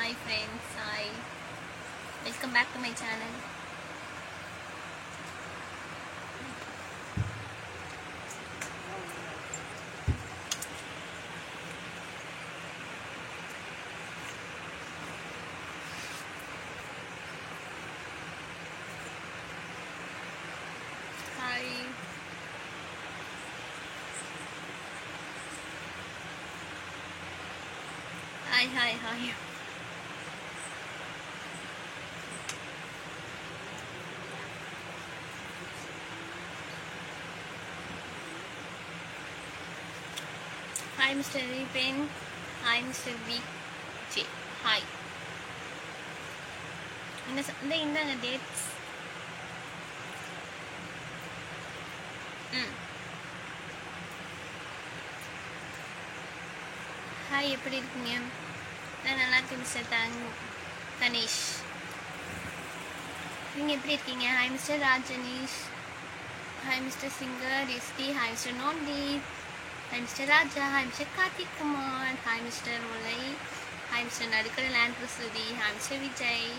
Hi friends, hi. Welcome back to my channel. Hi. Hi. Hi Mr. Ripin. Hi Mr. VJ. Hi. இந்தாங்க dates. Hi, எப்படி இருக்கீங்க? நான் நல்லா இருக்கேன் mister Tanish. நீங்கள் எப்படி இருக்கீங்க? Hi mister Rajneesh. Hi mister singer SD. Hi mister Nondi. Hi mister Raja. Hi mister Karthik Kumar. Hi mister Mullai. Hi mister நடுக்கடல் லேண்ட் பிரசுதி. Hi mister Vijay.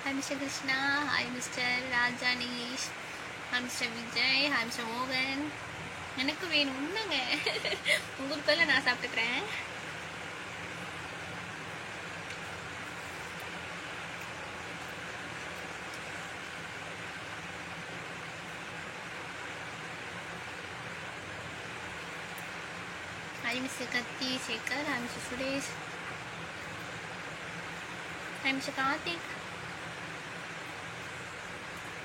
Hi mister Krishna. Hi mister Rajneesh. Hi mister Vijay. Hi mister மோகன். எனக்கு வேணும் உண்மைங்க. உங்களுக்குள்ள நான் சாப்பிட்டுக்கிறேன். Hi Mr. Katti Shekhar. Hi Mr. Suresh. Hi Mr. Karthik.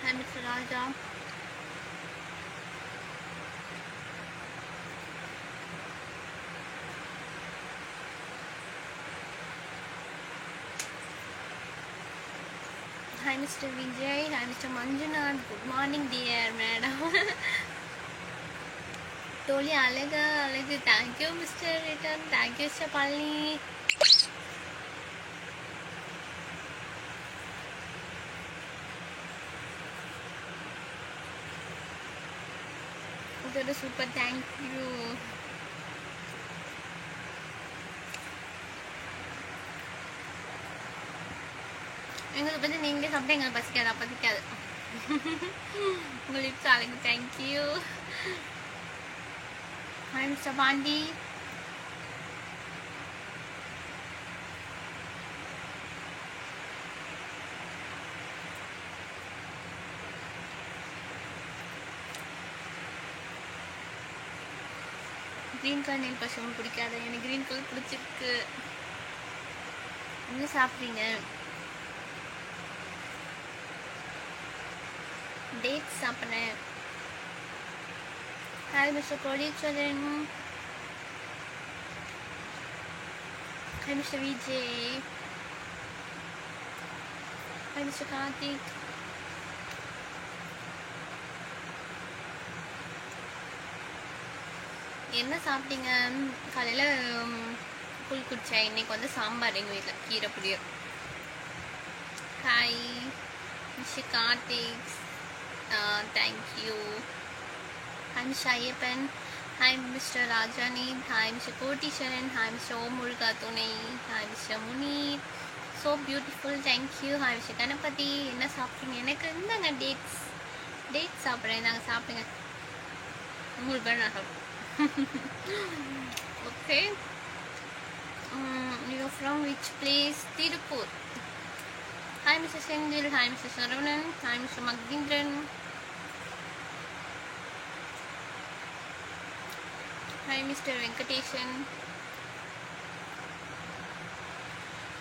Hi Mr. Raja. Hi Mr. Vijay. Hi Mr. Manjunath. Good morning dear madam. Totally alaga. Thank you Mr. Return. Thank you Mr. Palni. It's super. Thank you. எங்களுக்கு பற்றி நீங்களே சாப்பிட்டா எங்களுக்கு பசிக்காது. அப்போதிக்காது. உங்களுக்கு அழகு. Thank you. Hi mister Pandi. Green colour nail purse ஒன்றும் பிடிக்காது. எனக்கு க்ரீன் கலர் பிடிச்சிருக்கு. என்ன சாப்பிட்றீங்க? டேட்ஸ் சாப்பிட்றேன். ஹாய் மிஸ்டர் கோடீஸ்வரன். Hi mister Vijay. Hi mister Karthik. என்ன சாப்பிட்டீங்க? காலையில் கூழ் குடிச்சேன். இன்னைக்கு வந்து சாம்பார் எங்கள் வீட்டில் கீரை பொரியல். Hi mister Karthik. Thank you. Hi Mr. Ayappan. Hi Mr. Rajani. Hi Mr. Kotisharan. Hi Mr. Om Mulgatone. Hi Mr. Munir. So beautiful. Thank you. Hi Mr. Ganapati. என்ன சாப்பிட்டீங்க? எனக்கு இருந்தாங்க டேட்ஸ் சாப்பிட்றேன். நாங்கள் சாப்பிடுங்க. உங்களுக்கு வேணும் நான் சாப்பிட்றேன். Okay. You are from which place? Tirupur. Hi Mr. Senjil. Hi Mr. Saravanan. Hi Mr. Magdindran. Hi Mr. Venkateshan.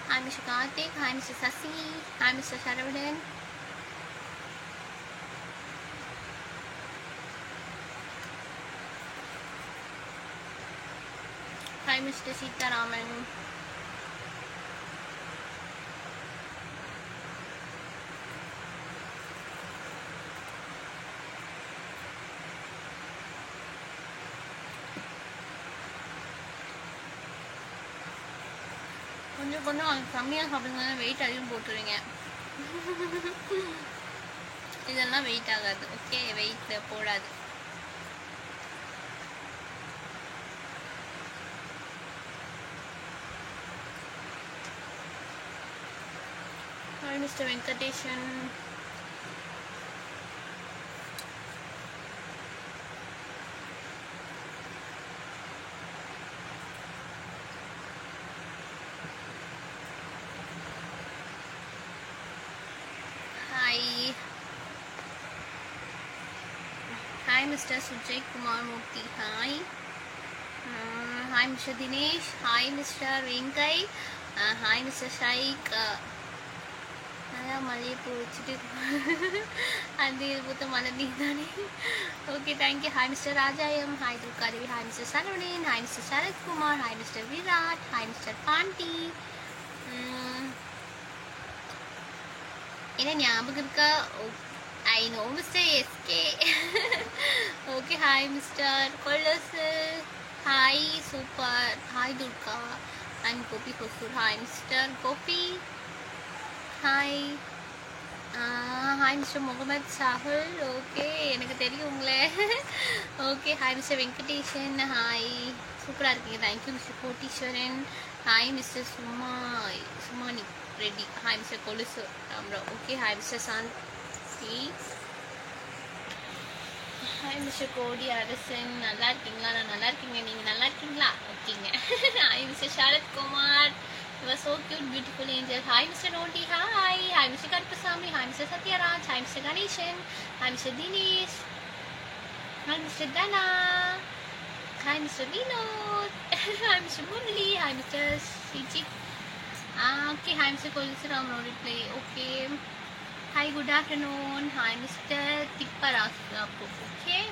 Hi Mr. Karthik. Hi Mr. Sasi. Hi Mr. Saravanan. Hi Mr. Sitaraman. கொஞ்சம் கம்மியாக சாப்பிடுங்க. Wait அதிகம் போட்டுருவீங்க. இதெல்லாம் wait ஆகாது. Okay, wait போடாது. Mr. Venkateshan. Hi. Hi, Mr. Sujay Kumar Murthy. Hi. Hi, Mr. Dinesh. Hi, Mr. Venkai. Hi, Mr. Shaik. அதான் மல்லிகைப்பூ வச்சுட்டு அந்த இது பூத்த மலர் நீ தானே. Okay, thank you. Hi mister Rajayam. Hi Durgadevi. Hi mister Saravanan. Hi mister Sarathkumar. Hi mister Virat. Hi mister Pandi. என்ன ஞாபகம் இருக்கா? I know mister SK. Okay, hi mister Kollasu. Hi super. Hi Durga and Gopi Hosur. Hi mister Gopi. Hi. Hi mister Mohammed Sahul. Okay, எனக்கு தெரியும் உங்களை. Okay, hi mister Venkatesan. Hi, சூப்பராக இருக்கீங்க. Thank you mister Koteeswaran. Hi mister Sumani Reddy. Hi mister கொலுசு Ramrao. Okay, hi mister சாந்தி. Hi mister கோடி அரசன். நல்லா இருக்கீங்களா? நான் நல்லா இருக்கீங்க. நீங்கள் நல்லா இருக்கீங்களா? ஓகேங்க. Hi mister Sarathkumar. You are so cute, beautiful angel. Hi, Mr. Noti. Hi. Hi, Mr. Karpasamy. Hi, Mr. Satyaraj. Hi, Mr. Ganeshan. Hi, Mr. Dinesh. Hi, Mr. Dana. Hi, Mr. Vinod. Hi, Mr. Murli. Hi, Mr. Sijit. Okay. Hi, Mr. Kolisiram. No reply. Okay. Hi, good afternoon. Hi, Mr. Tipparas. Okay.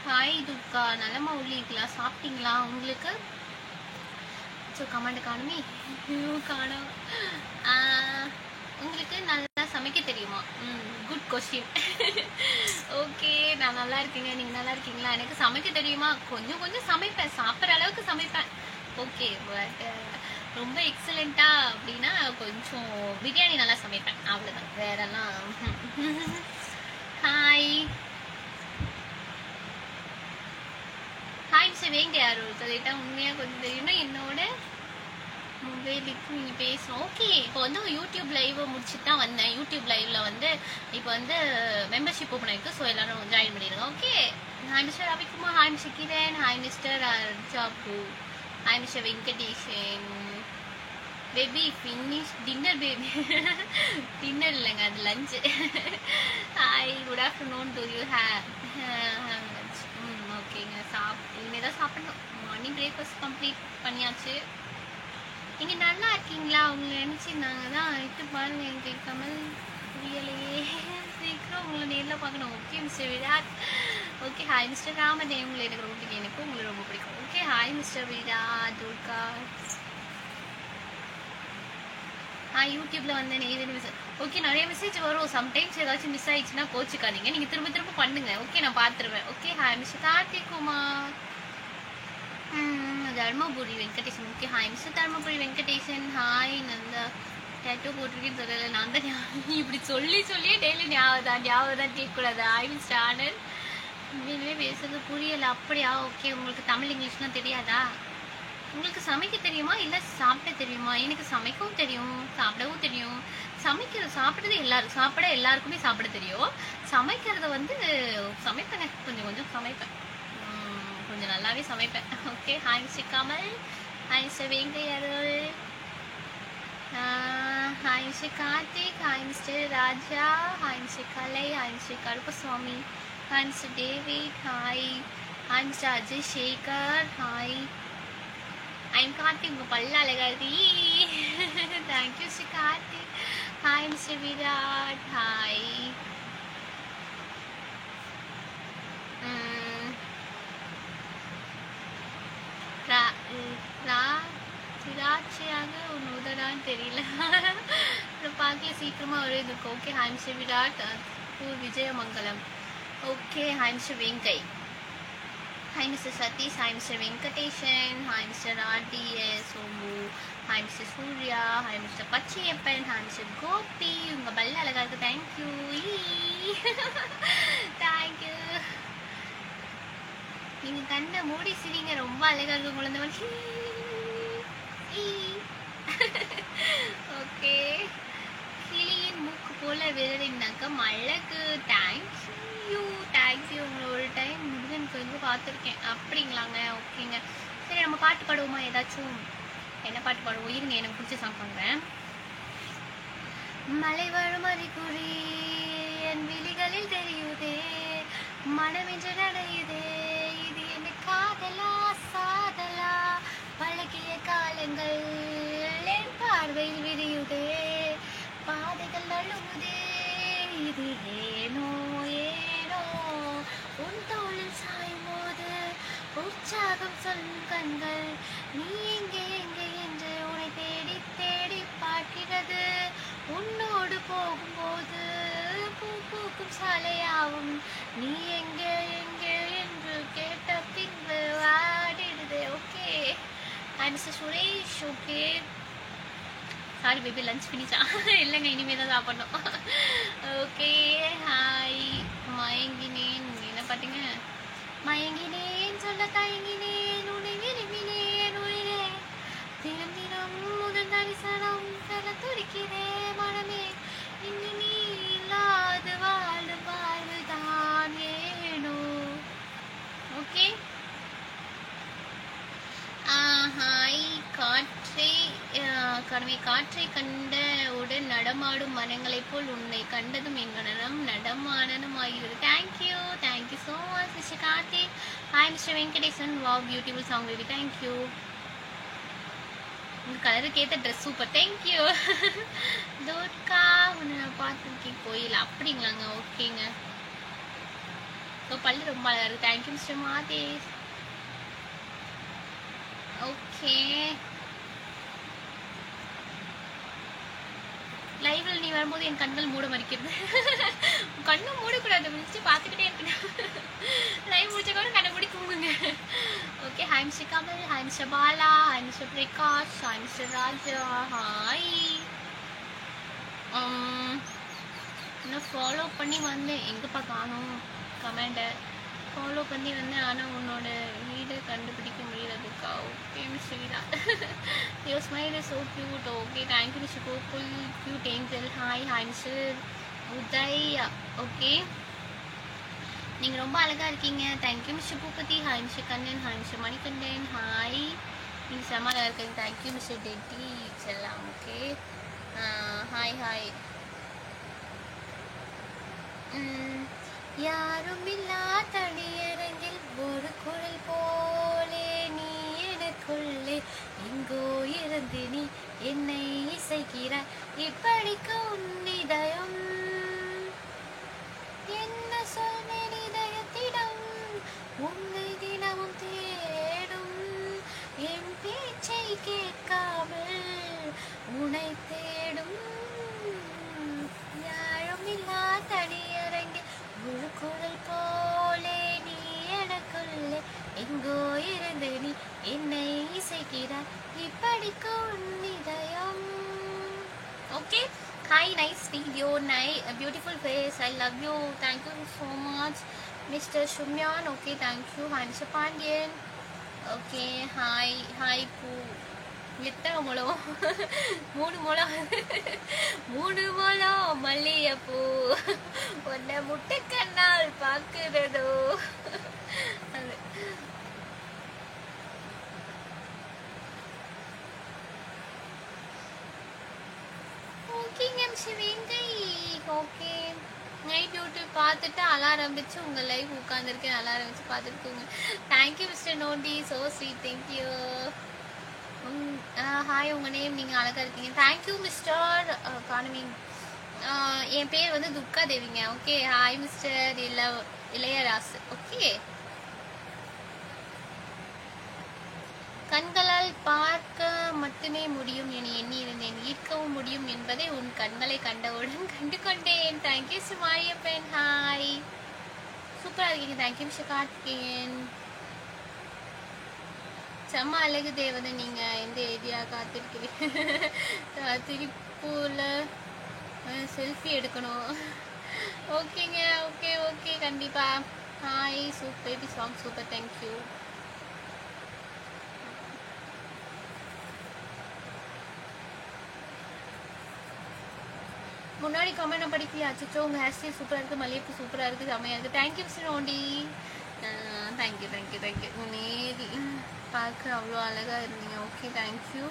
Hi, Durga. நலமா உள்ளீங்களா? சாப்பிட்டீங்களா? உங்களுக்கு comment காணுமே. காணும். உங்களுக்கு நல்லா சமைக்க தெரியுமா? Good question. Okay, நான் நல்லா இருக்கீங்க. நீங்கள் நல்லா இருக்கீங்களா? எனக்கு சமைக்க தெரியுமா? கொஞ்சம் கொஞ்சம் சமைப்பேன். சாப்பிட்ற அளவுக்கு சமைப்பேன். ஓகே, பட் ரொம்ப எக்ஸலண்ட்டாக அப்படின்னா கொஞ்சம் பிரியாணி நல்லா சமைப்பேன். அவ்வளோதான், வேறெல்லாம். ஹாய். ஹாய் மிஸ்டர் வேங்க. யார் சொல்லிட்டா உண்மையாக கொஞ்சம் தெரியும்னா என்னோட மொபைலுக்கு நீங்கள் பேசணும். ஓகே, இப்போ வந்து யூடியூப் லைவை முடிச்சுட்டு தான் வந்தேன். யூடியூப் லைவில் வந்து இப்போ வந்து மெம்பர்ஷிப் ஓப்பன் ஆகிருக்கு. ஸோ எல்லோரும் ஜாயின் பண்ணிடுங்க. Okay, hi mister Ravikumar. Hi mister Kiran. Hi mister Jabu. Hi mister Venkatesan. Baby finish dinner. Baby dinner இல்லைங்க, அது lunch. Hi, good afternoon. Do you have lunch? ஓகேங்க, இனிமேல் தான் சாப்பிடணும். மார்னிங் பிரேக்ஃபாஸ்ட் கம்ப்ளீட் பண்ணியாச்சு. நீங்கள் நல்லா இருக்கீங்களா? உங்களை நினச்சிருந்தாங்க தான் இட்டு பாருங்க. எனக்கு கமல் புரியலையே. சீக்கிரம் உங்களை நேரில் பார்க்கணும். Okay mister Virat. Okay, hi mister Ramadev. உங்களை எனக்கு ரொம்ப பிடிக்கும். எனக்கும் உங்களை ரொம்ப பிடிக்கும். Okay, hi mister Virat. Durga. யூடியூப்ல வந்து ஏதேனும் மெசேஜ். ஓகே, நிறைய மெசேஜ் வரும். சம்டைம்ஸ் ஏதாச்சும் மிஸ் ஆயிடுச்சுன்னா கோச்சுக்காதீங்க. நீங்கள் திரும்ப திரும்ப பண்ணுங்க. ஓகே, நான் பார்த்துருவேன். Okay, hi mister Karthik Kumar. Dharmapuri Venkatesan. Okay, hi mister Dharmapuri Venkatesan. Hi. Nanda tattoo போட்டிருக்கேன்னு சொல்லலை. நான் தான் இப்படி சொல்லியே டெய்லி ஞாபகம் தான் கேட்கக்கூடாது. Hi mister Anand. உண்மையிலுமே பேசுறது புரியலை. அப்படியா? ஓகே, உங்களுக்கு தமிழ் இங்கிலீஷ்லாம் தெரியாதா? உங்களுக்கு சமைக்க தெரியுமா இல்லை சாப்பிட தெரியுமா? எனக்கு சமைக்கவும் தெரியும், சாப்பிடவும் தெரியும். சாப்பிட்றது எல்லாருக்குமே சாப்பிட தெரியும். சமைக்கிறத வந்து சமைப்பேங்க, கொஞ்சம் சமைப்பேன். கொஞ்சம் நல்லாவே சமைப்பேன். Okay, hi mister Kamal. Hi mister Venkaiyarul. Hi mister Karthik. Hi mister Raja. Hi mister Kalai. Hi mister Karuppaswamy. Hi mister David. Hi. Hi mister Ajay Sekar. Hi. I'm Karthik. உங்கள் பல்ல அழகாதி. Thank you mister Karthik. Hi mister Virat. Hi. திராட்சையாக ஒன்று உதடான்னு தெரியல. பார்க்கல சீக்கிரமாக வருது. Okay, hi mister Virat. Vijayamangalam. Okay, hi mister Venkai. Hi Mr. Satish. Hi Mr. Venkateshan. Hi Mr. RDS Omu. Hi Mr. Surya. Hi Mr. Pachiyappan. Hi Mr. Gopi. உங்க பல்ல அழகா இருக்கு. Thank you. Thank you. நீங்க கண்ணை மூடி சிரிங்க, ரொம்ப அழகா இருக்கு குழந்தை மாதிரி. ஓகே, கிளி போல விரலினாக்கா மழைக்கு தேங்க்யூ தேங்க்யூ. உங்களை ஒரு டைம் முருகன் கோயிலுக்கு பார்த்துருக்கேன். அப்படிங்களாங்க? ஓகேங்க. சரி நம்ம பாட்டு பாடுவோமா? ஏதாச்சும் என்ன பாட்டு பாடுவோம்? இருங்க, எனக்கு பிடிச்ச சாங் பண்ணுறேன். மலை வரும் அறிகுறி என் விழிகளில் தெரியுதே, மனமென்று நடையுதே, இது என்ன காதலா சாதலா, பழகிய காலங்கள் என் பார்வையில் விரியுதே, பாதைகள் நழுவுதே, இது ஏனோ ஏனோ, உன் தோளில் சாயும் போது உற்சாகம் சொல்லும் கண்கள், நீ எங்கே எங்கே என்று உன்னை தேடி தேடி பார்க்கிறது, உன்னோடு போகும்போது பூ பூக்கும் சாலையாவும், நீ எங்கே எங்கே என்று கேட்ட பின்பு வாடிடுது. Okay, hi mister Suresh. Okay, sorry baby, lunch ஃபினிஷா? இல்லைங்க, இனிமேல் தான் சாப்பிடணும். Okay, hi. மயங்கினேன், என்ன பார்த்தீங்க? மயங்கினேன் சொல்ல தயங்கினேன், உன்னை விரும்பினேன் உயிரே, தினம் தினம் முதல் தரிசனம் பெற துடிக்கிறேன் மனமே, இன்னும் நீ இல்லாது வாழும் வாழ்வுதான் ஏனோ. Okay, hi. காற்றை கண்டவுடன் நடமாடும் மனங்களைப் போல் உன்னை கண்டதும் என் மனம் நடமாடனும் ஆகிறது. Thank you thank you so much mister Karthik. Hi mister Venkatesan. Wow, beautiful song baby. Thank you. உங்கள் கலருக்கு ஏற்ற ட்ரெஸ் சூப்பர். தேங்க்யூ. துர்கா, உன்னை பார்த்துருக்கேன் கோயில். அப்படிங்களாங்க? ஓகேங்க. பள்ளி ரொம்ப அழகாக இருக்குது. Thank you mister Madhesh. ஓகே, லைவ்ல நீ வரும்போது என் கண்கள் மூட மறிக்கிறது. கண்ணும் மூடக்கூடாது, முடிச்சு பார்த்துக்கிட்டே இருக்கணும். லைவ் முடிச்ச கூட கண்ணை மூடி தூங்குங்க. Okay, hi mister Kamal, hi mister Bala, hi mister Prakash, hi mister Raja. Hi. இன்னும் ஃபாலோ பண்ணி வந்தேன், எங்கப்பா காணோம் கமெண்டை. ஃபாலோ பண்ணி வந்தேன், ஆனால் உன்னோட வீடு கண்டுபிடிக்க முடியலதுக்கா. Okay mister Veeda, your smile is so cute. Okay, thank you mister Gokul, cute angel. Hi. Hi mister Uday. Okay, நீங்கள் ரொம்ப அழகாக இருக்கீங்க. Thank you mister Boopathi. Hi mister Kannan. Hi mister Manikandan. Hi, நீங்கள் செம்ம அழகாக இருக்கீங்க. தேங்க்யூ மிஸ்டர் டெட்டி செல்லாம். Okay, hi hi. யாரும் இல்லா தனியரங்கில் ஒரு குரல் போலே நீ எனக்குள்ளே எங்கோ இருந்து நீ என்னை இசைக்கிறாய், இப்படிக்கு உன் இதயம் என்ன சொன்னேன் இதயத்திடம், உன்னை தினமும் தேடும் என் பேச்சை கேட்காமல் உன்னை தேடும். யாரும் இல்லா தனியரங்கில் ஒரு குரல் போலே நீ எனக்குள்ளே எங்கோ இருந்து நீ என்னை இசைக்கிறாய், இப்படிக்கு உன் இதயம். Okay, hi. Nice video, beautiful face. I love you. Thank you so much mister Sumyan. Okay, thank you. Hi mister Pandian. Okay, hi. Hi பூ. எத்தனை முழம்? 3 முழம். 3 முழம் மல்லிகைப்பூ உன்னை முட்டை கண்ணால் பார்க்கிறதோ. அது ஓகேங்க சிவங்கை. ஓகே, நைட் டியூட்டி பார்த்துட்டு அலாரம் வச்சு உங்கள் லைவ் உட்காந்துருக்கேன். அலாரம் வச்சு பார்த்துருக்கோங்க. Thank you mister Nondi, so sweet. Thank you. Hi, உங்கள் நேம், நீங்கள் அழகாக இருக்கீங்க. தேங்க்யூ மிஸ்டர் காணவிங். என் பேர் வந்து துர்கா தேவிங்க. Okay, hi mister Ilayarasu. Okay, கண்களால் பார்க்க மட்டுமே முடியும் என எண்ணியிருந்தேன், ஈர்க்கவும் முடியும் என்பதை உன் கண்களை கண்டவுடன் கண்டு கொண்டேன். தேங்க்யூ சுமாரியப்பன். ஹாய், சூப்பராக இருக்கீங்க. Thank you mister Karthikeyan. செம்ம அழகு தேவதை. நீங்கள் எந்த ஏரியா காத்திருக்கிறீங்க? திருப்பூரில் செல்ஃபி எடுக்கணும். ஓகேங்க. ஓகே ஓகே, கண்டிப்பாக. Hi, super baby song super. Thank you. முன்னாடி கமெண்ட் படிக்கலையா? அச்சோ உங்கள் ஹேர் ஸ்டைல் சூப்பராக இருக்குது, மல்லிகைப்பூ சூப்பராக இருக்குது, செம்மையாக இருக்குது. தேங்க்யூ மிஸ்டர் நோண்டி. தேங்க்யூ நேரி பார்க்க அவ்வளோ அழகாக இருந்தீங்க. Okay thank you.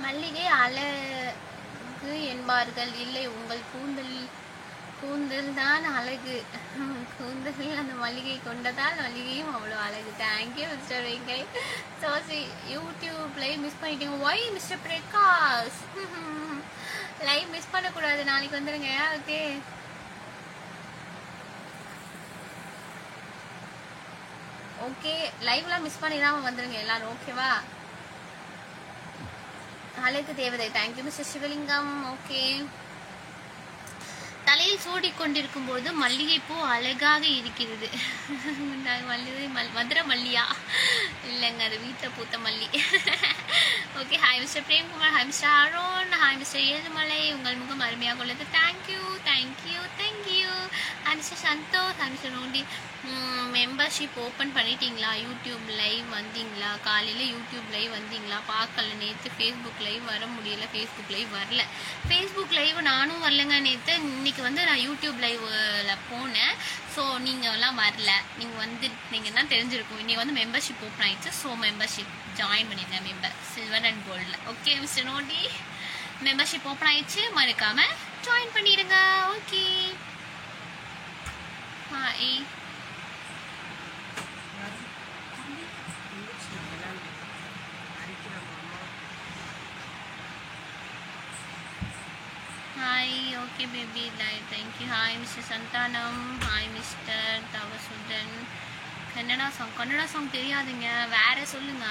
மல்லிகை அழகு என்பார்கள், இல்லை உங்கள் கூந்தல் தான் அழகு. கூந்தலில் அந்த மல்லிகை கொண்டதால் மல்லிகையும் அவ்வளோ அழகு. Thank you mister Vengai. சோசி யூடியூப் லைவ் மிஸ் பண்ணிட்டீங்க. Why mister Prakash? Live miss பண்ணக்கூடாது, நாளைக்கு வந்துடுங்க. ஓகே ஓகே, லைவ்லாம் மிஸ் பண்ணிடாம வந்துடுங்க எல்லாரும், ஓகேவா? அழகு தேவதை. தேங்க்யூ மிஸ்டர் சிவலிங்கம். ஓகே, தலையில் சூடிக்கொண்டிருக்கும் போது மல்லிகைப்பூ அழகாக இருக்கிறது. மதுரை மல்லியா? இல்லைங்க, அது வீட்டில் பூத்த மல்லி. Okay, hi mister Premkumar, hi mister Arun, hi mister Ezhumalai. உங்கள் முகம் அருமையாக உள்ளது. Thank you. Hi mister Santhosh, hi mister Nondi. Membership open பண்ணிட்டீங்களா? யூடியூப் லைவ் வந்தீங்களா? காலையில் யூடியூப் லைவ் வந்தீங்களா? பார்க்கல, நேற்று ஃபேஸ்புக் லைவ் வர முடியல, ஃபேஸ்புக் லைவ் வரல. ஃபேஸ்புக் லைவ் நானும் வரலங்க நேற்று. இன்னைக்கு வந்து நான் யூடியூப் லைவ்ல போனேன். ஸோ நீங்கள் எல்லாம் வரல, நீங்கள் வந்துருந்தீங்கன்னா தெரிஞ்சிருக்கும். இன்னைக்கு வந்து மெம்பர்ஷிப் ஓப்பன் ஆயிடுச்சு. ஸோ மெம்பர்ஷிப் ஜாயின் பண்ணிடுங்க, மெம்பர் சில்வர் அண்ட் கோல்டில். Okay mister Nondi, membership open ஆயிடுச்சு, மறக்காம ஜாயின் பண்ணிடுங்க. Okay hi. Hi. Okay baby live. Thank you. Hi mister Santhanam, hi mister Thavasudhan. Kannada song தெரியாதுங்க, வேற சொல்லுங்க.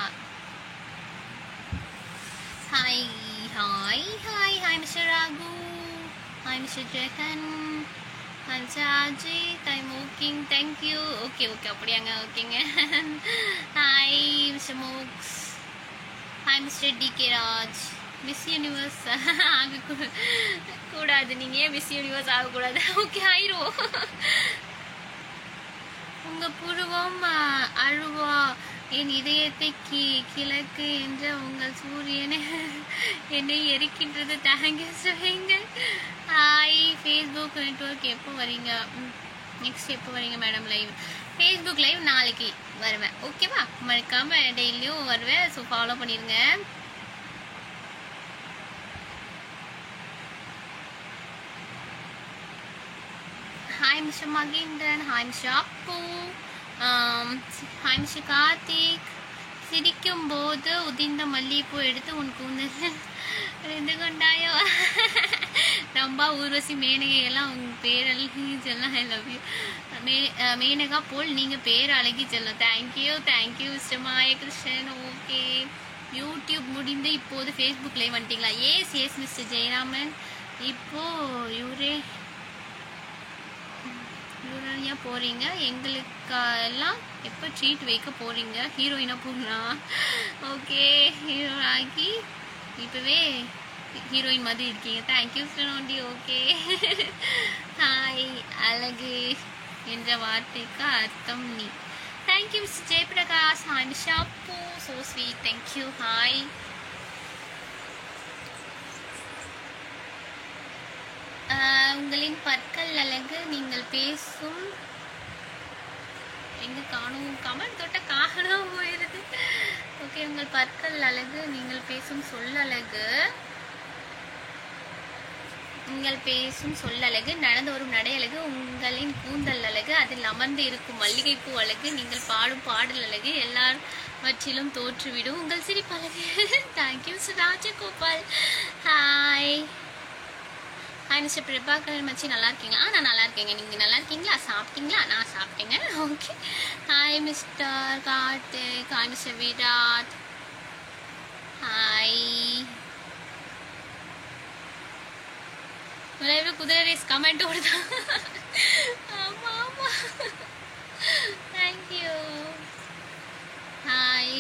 Hi hi hi hi mister Raghu, hi mister Jagan, hi mister Ajith. I'm ஓகேங். Thank you. Okay அப்படியாங்க, ஓகேங்க. ஹாய் மிஸ்டர் மோக்ஸ், hi mister DK Raj. Miss universe ஆகக்கூடாது, நீங்கள் ஏன் மிஸ் யூனிவர்ஸ் ஆகக்கூடாது? ஓகே ஆயிரும். உங்கள் புருவம் அழுவா என் இதயத்தை கிழக்கு என்ற உங்கள் சூரியனை என்னை எரிக்கின்றது. தேங்க்யூ சொல்லுங்க. ஹாய். ஃபேஸ்புக் நெட்வொர்க் எப்போ வரீங்க? நெக்ஸ்ட் எப்போ வரீங்க மேடம் லைவ்? ஃபேஸ்புக் லைவ் நாளைக்கு வருவேன், ஓகேவா? மறக்காம டெய்லியும் வருவேன், ஸோ ஃபாலோ பண்ணிடுங்க. Hi mister Mahendran, hi mister Appu, hi mister Karthik. சிரிக்கும் போது உதிர்ந்த மல்லிகைப்பூ எடுத்து உன் கூந்தல் இருந்து கொண்டாயோ. ரொம்ப ஊர்வசி மேனகை எல்லாம் உங்க பேர் அழகி செல்லம். ஐ லவ் யூ மேனகா போல் நீங்கள் பேர் அழகி செல்லம். Thank you mister Mayakrishnan. Okay, YouTube முடிந்து இப்போது ஃபேஸ்புக் லைவ் வந்துட்டீங்களா? S mister Jayaraman. இப்போது யூரனியா போகிறீங்க, எங்களுக்கெல்லாம் எப்போ ட்ரீட் வைக்க போகிறீங்க? ஹீரோயினாக போகலாம். ஓகே, ஹீரோ ஆகி இப்போவே ஹீரோயின் மாதிரி இருக்கீங்க. தேங்க்யூ நோண்டி. Okay hi. அழகு என்ற வார்த்தைக்கு அர்த்தம் நீ. Thank you mister Jayaprakash. Hi mister Appu, so sweet. Thank you. Hi. உங்களின் பற்கள் அழகு, நீங்கள் பேசும் எங்க காணும் கமெண்ட் தொட்ட காணாம போயிருது. ஓகே, உங்கள் பற்கள் அழகு, நீங்கள் பேசும் சொல்லழகு, நீங்கள் பேசும் சொல்லழகு, நடந்து வரும் நடை அழகு, உங்களின் கூந்தல் அழகு, அதில் அமர்ந்து இருக்கும் மல்லிகைப்பூ அழகு, நீங்கள் பாடும் பாடல் அழகு, எல்லாவற்றிலும் தோற்றுவிடும் உங்கள் சிரிப்பு அழகு. Thank you Rajagopal. Hi. Hi mister Prabhakaran மச்சி, நல்லா இருக்கீங்களா? நான் நல்லா இருக்கேங்க, நீங்கள் நல்லா இருக்கீங்களா? சாப்பிட்டீங்களா? நான் சாப்பிட்டேங்க. Okay. Hi mister Karthik, hi mister Virat. Hi. லைவ்ல குதிரை ரேஸ் கமெண்ட் ஓடுதா? ஆமா ஆமா. Thank you. Hi.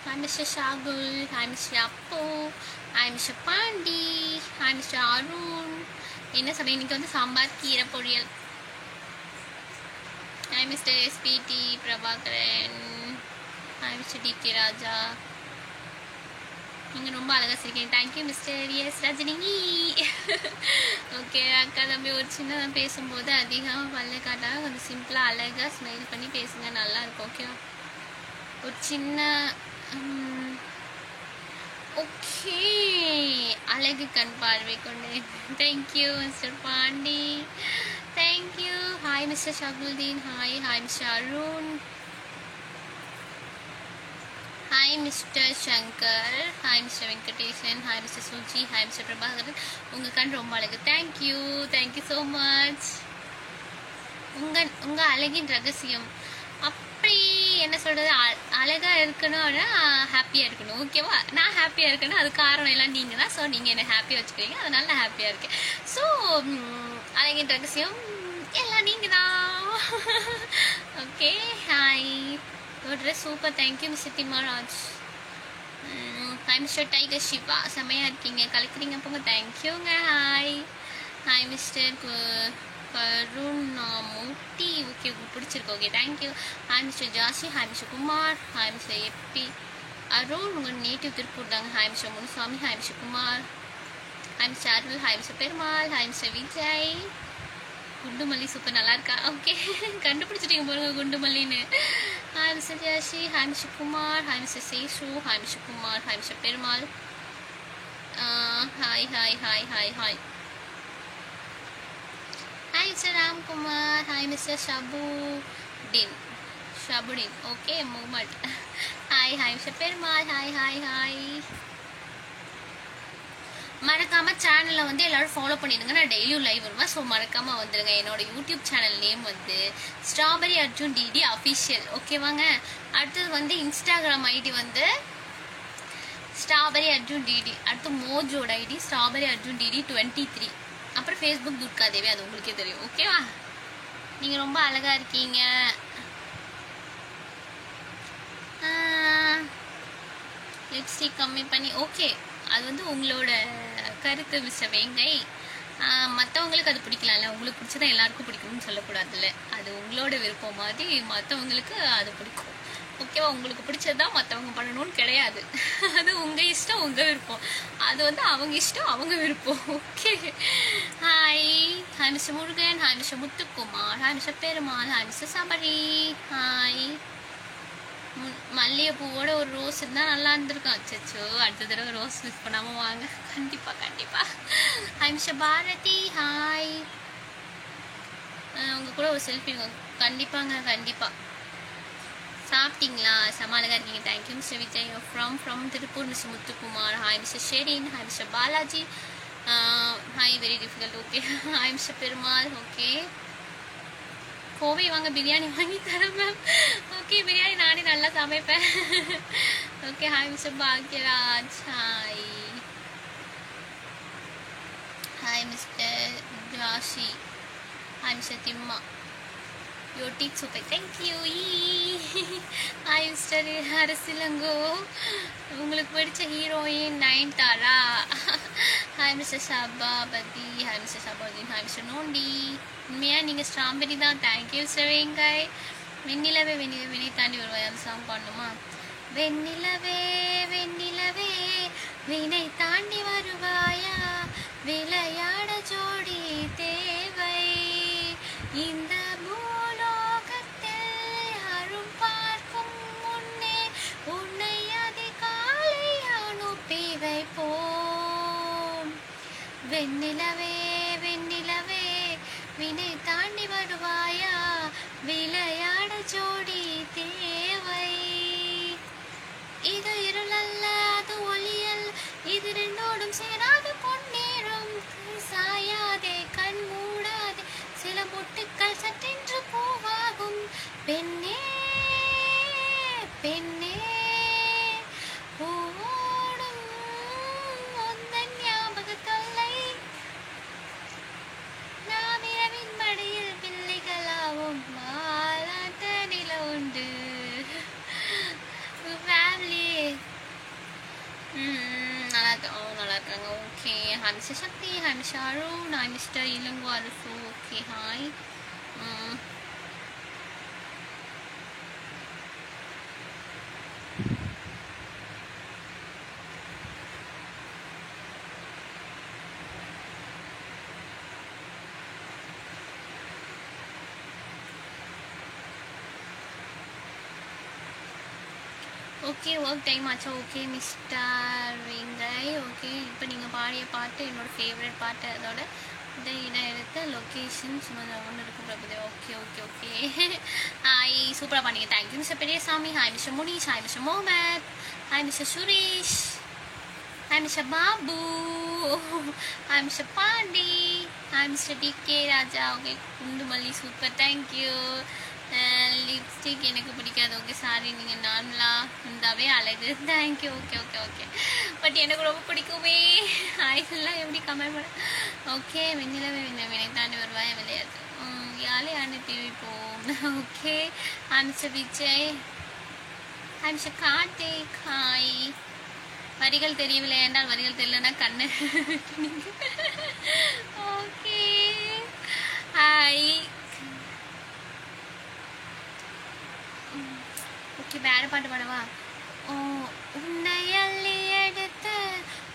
Hi Mr. Shagul, hi Mr. Appo, hi Mr. Pandi, hi Mr. Arun. என்ன சொல்ல இன்னைக்கு வந்து சாம்பார் கீரை பொரியல். Hi Mr. SPT Prabhakaran, hi Mr. DK ராஜா. நீங்கள் ரொம்ப அழகாக சிரிக்கிறீங்க. Thank you mister S Rajini. Okay அக்கா தம்பி ஒரு சின்னதாக பேசும்போது அதிகமாக பல்ல காட்டாக கொஞ்சம் சிம்பிளாக அழகாக ஸ்மைல் பண்ணி பேசுங்க, நல்லா இருக்கும். ஓகேவா? ஒரு சின்ன ஓகே அழகு கண் பார்வை கொண்டு. Thank you mister Pandi. Thank you. Hi mister Shaguldeen. Hi hi mister Arun. Hi Mr. Shankar, hi Mr. Venkatesan, hi Mr. Suji, hi Mr. Prabhakaran. உங்கள் கண் ரொம்ப அழகு. Thank you thank you so much. உங்கள் அழகின் ரகசியம் அப்படி என்ன சொல்கிறது, அழகாக இருக்கணும் அப்படின்னா ஹாப்பியாக இருக்கணும். ஓகேவா? நான் ஹாப்பியாக இருக்கணும், அது காரணம் எல்லாம் நீங்கள் தான். ஸோ நீங்கள் என்னை ஹாப்பியாக வச்சுக்கிறீங்க, அதனால நான் ஹாப்பியாக இருக்கேன். ஸோ அழகின் ரகசியம் எல்லாம் நீங்கள் தான். Okay hi. Your dress super, thank you Mr. Timaraj. Hi Mr. Tiger Shiva, செமையா இருக்கீங்க, கலக்குறீங்க போங்க. தேங்க்யூங்க. Hi hi mister Karunamoorthy. Okay பிடிச்சிருக்கு. Okay thank you. Hi mister Jasi. Hi mister Kumar. Hi mister எப்பி அருண். உங்கள் நேட்டிவ் திருப்பூர் தாங்க. Hi mister Munusamy. Hi mister Kumar. Hi mister Arul. Hi mister Perumal. Hi mister Vijay. குண்டுமல்லி சூப்பர் நல்லா இருக்கா? ஓகே கண்டுபிடிச்சிட்டீங்க பாருங்க குண்டுமல்லின்னு. Hi mister Jashi. Hi mister Kumar. Hi mister Seshu. Hi mister Kumar. Hi mister Perumal. Hi hi hi hi hi. Hi mister Ramkumar. Hi mister Shabudeen. Okay Mohammed. Hi hi mister Perumal. Hi hi hi. மறக்காம சேனலை வந்து எல்லாரும் ஃபாலோ பண்ணிடுங்க. நான் டெய்லியும் லைவ் வருவேன். ஸோ மறக்காம வந்துடுங்க. என்னோட யூடியூப் சேனல் நேம் வந்து ஸ்ட்ராபெரி அர்ஜுன் டிடி அஃபிஷியல். ஓகேவாங்க? அடுத்தது வந்து இன்ஸ்டாகிராம் ஐடி வந்து ஸ்ட்ராபெரி அர்ஜுன் டிடி. அடுத்து மோஜோட ஐடி ஸ்ட்ராபெரி அர்ஜுன் டிடி 23. அப்புறம் ஃபேஸ்புக் துர்கா தேவி, அது உங்களுக்கே தெரியும். ஓகேவா? நீங்கள் ரொம்ப அழகா இருக்கீங்க. லிப்ஸ்டிக் கம்மி பண்ணி ஓகே அது வந்து உங்களோட கருத்து மிஸ்டர் வேங்கை. மற்றவங்களுக்கு அது பிடிக்கலாம்ல, உங்களுக்கு பிடிச்சதான் எல்லாருக்கும் பிடிக்கும்னு சொல்லக்கூடாதுல்ல. அது உங்களோட விருப்பம் மாதிரி மற்றவங்களுக்கு அது பிடிக்கும். ஓகேவா? உங்களுக்கு பிடிச்சதான் மற்றவங்க பண்ணணும்னு கிடையாது. அது உங்கள் இஷ்டம், உங்கள் விருப்பம். அது வந்து அவங்க இஷ்டம், அவங்க விருப்பம். Okay hi hi mister Murugan. Hi mister Muthukumar. Hi mister Perumal. Hi mister Sabari. Hi. மல்லிகைப்பூவோட ஒரு ரோஸ் இருந்தால் நல்லா இருந்திருக்கும். அச்சோ அடுத்த தடவை ரோஸ் மிஸ் பண்ணாமல் வாங்க. கண்டிப்பாக கண்டிப்பாக. Hi mister Bharathi. ஹாய். உங்கள் கூட ஒரு செல்ஃபி கண்டிப்பாங்க கண்டிப்பாக. சாப்பிட்டீங்களா? சமாளிகா இருக்கீங்க. Thank you mister Vijay. From Tiruppur mister Muthukumar. Hi mister Sherin. Hi mister Balaji. Hi very difficult. Okay hi mister Perumal. Okay Kovai வாங்க, பிரியாணி வாங்கி தரேன் மேம். ஓகே பிரியாணி நானே நல்லா சமைப்பேன். Okay hi mister Bhagyaraj. Hi hi mister Jashi. Hi mister Thimma. Your teach super. Thank you. Hi mister Arasilango. உங்களுக்கு பிடிச்ச heroine Nayanthara. Hi mister Sabapathy. Hi mister Sabapathin. Hi mister Nondi. உண்மையாக நீங்கள் ஸ்ட்ராபெரி தான். Thank you mister வேங்காய். வெண்ணிலவே வெண்ணிலவே வினை தாண்டி வருவாய், அந்த சாங் பாடணுமா? வெண்ணிலவே வெண்ணிலவே வினை தாண்டி வருவாயா, விளையாட ஜோடி தேவை இந்த பூலோகத்தில் யாரும் பார்க்கும் முன்னே உன்னை அதிகாலை அனுப்பி வைப்போம். வெண்ணிலவே வெண்ணிலவே வினை தாண்டி வருவாயா, விளையாட ஜோடி தேவை. இது இருளல்ல அது ஒளியல், இது ரெண்டோடும் சேராது Mr. Shakti, hi Mr. Arun, hi Mr. Ilangu Arusu, okay, hi. Okay work time ஆச்சா? ஓகே மிஸ்டர் வெங்கை. ஓகே இப்போ நீங்கள் பாடிய பாட்டு என்னோடய ஃபேவரட் பாட்டு. அதோட இடம் எடுத்த லொக்கேஷன் சும்மா ஒன்று இருக்கும் பிரபுதே. ஓகே ஓகே ஓகே ஹாய், சூப்பராக பண்ணீங்க. Thank you mister Periyasamy. Hi mister Munish, hi mister Mohammed, hi mister Suresh, hi mister Babu, hi mister Pandi, hi mister TK Raja. Okay குண்டுமல்லி சூப்பர், தேங்க்யூ. லிப்ஸ்டிக் எனக்கு பிடிக்காது. ஓகே சாரி, நீங்கள் நார்மலாக இருந்தாவே அழகு. Thank you. Okay okay okay but எனக்கு ரொம்ப பிடிக்குமே. ஆய்கள்லாம் எப்படி கமெண்ட் பண்ண. ஓகே வெண்ணிலவே வினை தாண்டி வருவாய் விளையாட்டு யாழை அனுப்பிவிப்போம். Okay mister Vijay, hi mister Karthik, hi. வரிகள் தெரியவில்லை என்றால் வரிகள் தெரியலன்னா கண்ணு. Okay hi. ஓகே வேற பாட்டு பாடவா? உன்னை அள்ளி எடுத்து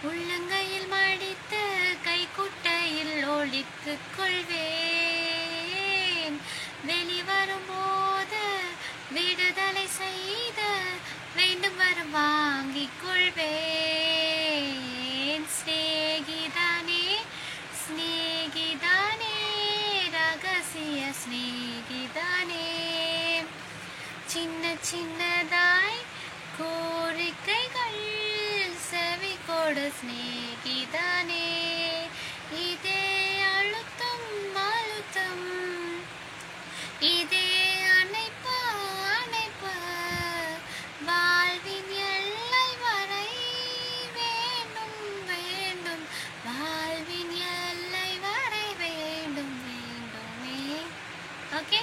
உள்ளங்கையில் மடித்து கைக்குட்டையில் ஒழித்து கொள்வேன். வெளிவரும்போது விடுதலை செய்த வேண்டும் வரும் வாங்கிக் கொள்வேன். ஸ்நேகிதானே ஸ்நேகிதானே ரகசிய ஸ்நேகிதானே, சின்ன சின்னதாய் கோரிக்கைகள் செவி கொடு ஸ்நேகிதானே. இதே அழுத்தம் அழுத்தம், இதே அணைப்பு அணைப்பு, வாழ்வின் எல்லை வரை வேண்டும் வேண்டும், வாழ்வின் எல்லை வரை வேண்டும் வேண்டுமே. ஓகே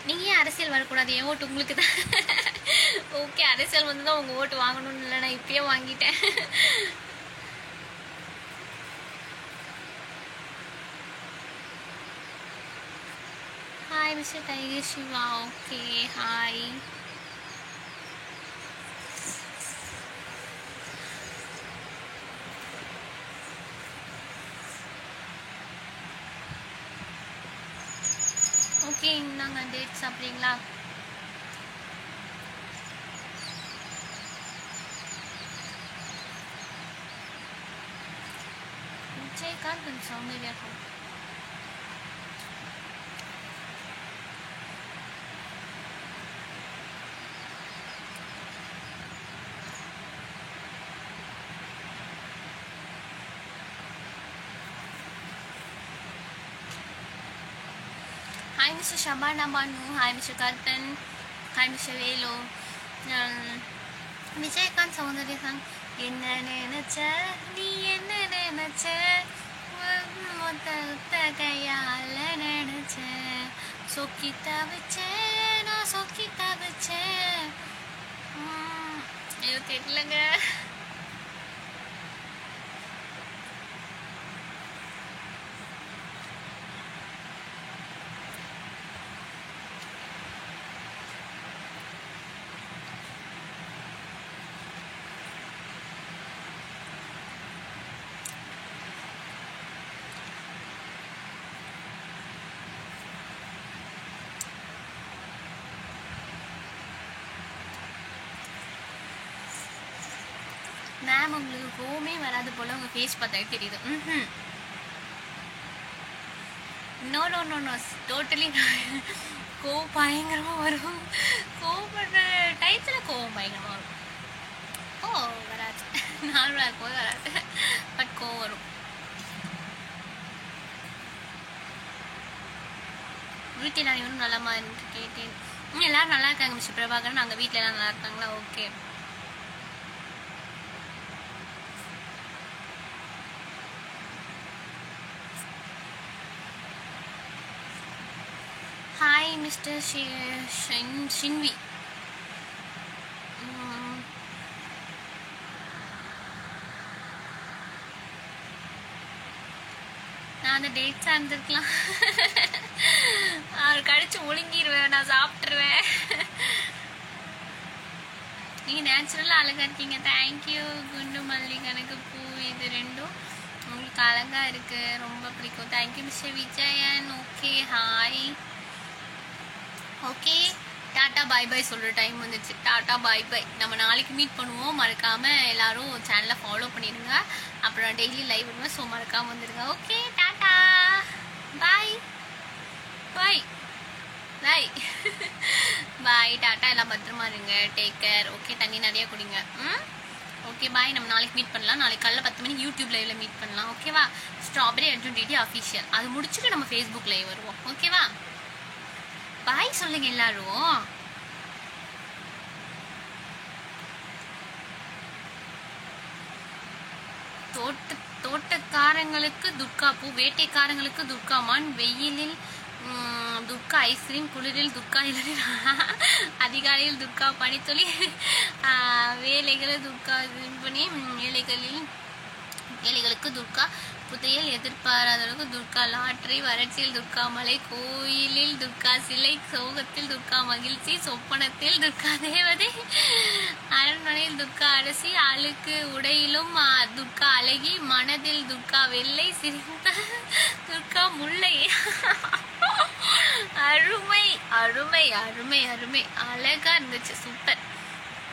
நீங்கள் ஏன் அரசியல் வரக்கூடாது? என் ஓட்டு உங்களுக்கு தான். ஓகே அரசியல் வந்து தான் உங்கள் ஓட்டு வாங்கணும்னு இல்லை, நான் இப்பயே வாங்கிட்டேன். Hi mister tiger Siva. Okay hi. Okay இந்தாங்க டேட் சாப்பிட்றீங்களா? விஜயகாந்த் கொஞ்சம் சௌந்தர்யா இருக்கும். Hi Mr. Shabana Banu, hi Mr. Kartan, hi Mr. Velu. Vijayakanth Soundarya song. என்ன நினைச்ச நீ என்ன நினைச்ச, மொத்த கையால நினைச்ச, சொக்கி தவிச்சேன் நான் சொக்கி தவிச்சேன். ஐயோ தெரியலங்க. மேம் உங்களுக்கு கோவமே வராது போல் உங்கள் ஃபேஸ் பார்த்தாலே தெரியுது. No no no no totally கோவம் பயங்கரமாக வரும். கோவப்படுற டைத்தில் கோவம் பயங்கரமாக வரும். வராது, நார்மலாக இருக்கோம் வராது, பட் கோவம் வரும். வீட்டில் நான் இன்னும் நலமா இருந்து கேட்டேன். எல்லோரும் நல்லா இருக்காங்க மிஸ்டர் பிரபாகரன். நாங்கள் வீட்டில் எல்லாம் நல்லா இருக்காங்களா? Okay hi mister Shinvi. நான் அந்த டேட்ஸா இருந்திருக்கலாம். அவர் கடிச்சு ஒழுங்கிடுவேன், நான் சாப்பிட்டுருவேன். நீங்க நேச்சுரலா அழகா இருக்கீங்க. தேங்க்யூ. குண்டு மல்லி கணக்கு பூ இது ரெண்டும் உங்களுக்கு அழகா இருக்கு, ரொம்ப பிடிக்கும். Thank you mister Vijayan. Okay hi. Okay tata bye bye சொல்ற டைம் வந்துச்சு. Tata bye bye. நம்ம நாளைக்கு மீட் பண்ணுவோம். மறக்காம எல்லாரும் சேனலை ஃபாலோ பண்ணிடுங்க. அப்புறம் டெய்லி லைவ் வருவேன். ஸோ மறக்காம வந்துடுங்க. ஓகே டாட்டா பாய் பாய் பாய் பாய் டாட்டா. எல்லாம் பத்திரமா இருங்க. Take care. ஓகே தண்ணி நிறைய குடிங்க. Okay bye. நம்ம நாளைக்கு மீட் பண்ணலாம். நாளைக்கு காலைல 10 மணிக்கு யூடியூப் லைவ்ல மீட் பண்ணலாம். ஓகேவா? ஸ்ட்ராபெரி அர்ஜுன் டிடி அஃபிஷியல் அது முடிச்சுட்டு நம்ம ஃபேஸ்புக் லைவ் வருவோம். ஓகேவா? பாய் சொல்லுங்க எல்லாரும். தோட்டக்காரங்களுக்கு துர்கா பூ, வேட்டைக்காரங்களுக்கு துர்காமான், வெயிலில் துர்கா ஐஸ்கிரீம், குளிரில் துர்கா இளநீர், அதிகாலையில் துர்கா பனித்துளி, வேலைகளை துர்கா பண்ணி, ஏழைகளுக்கு துர்கா புதையல், எதிர்பாராதவர்களுக்கு துர்கா லாட்டரி, வறட்சியில் துர்கா மலை, கோயிலில் துர்கா சிலை, சோகத்தில் துர்கா மகிழ்ச்சி, சொப்பனத்தில் துர்கா தேவதை, அரண்மனையில் துர்கா அரசி, அழுக்கு உடையிலும் துர்கா அழகி, மனதில் துர்கா வெள்ளை, சிரித்த துர்கா முல்லை. அருமை அருமை அருமை அருமை. அழகா இருந்துச்சு. சூப்பர்.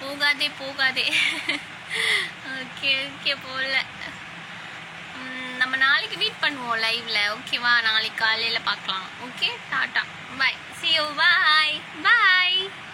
போகாதே போகாதே. ஓகே ஓகே போல. நம்ம நாளைக்கு மீட் பண்ணுவோம் லைவ்ல. ஓகேவா? நாளைக்கு காலையில பார்க்கலாம். Okay tata bye. see you. bye bye.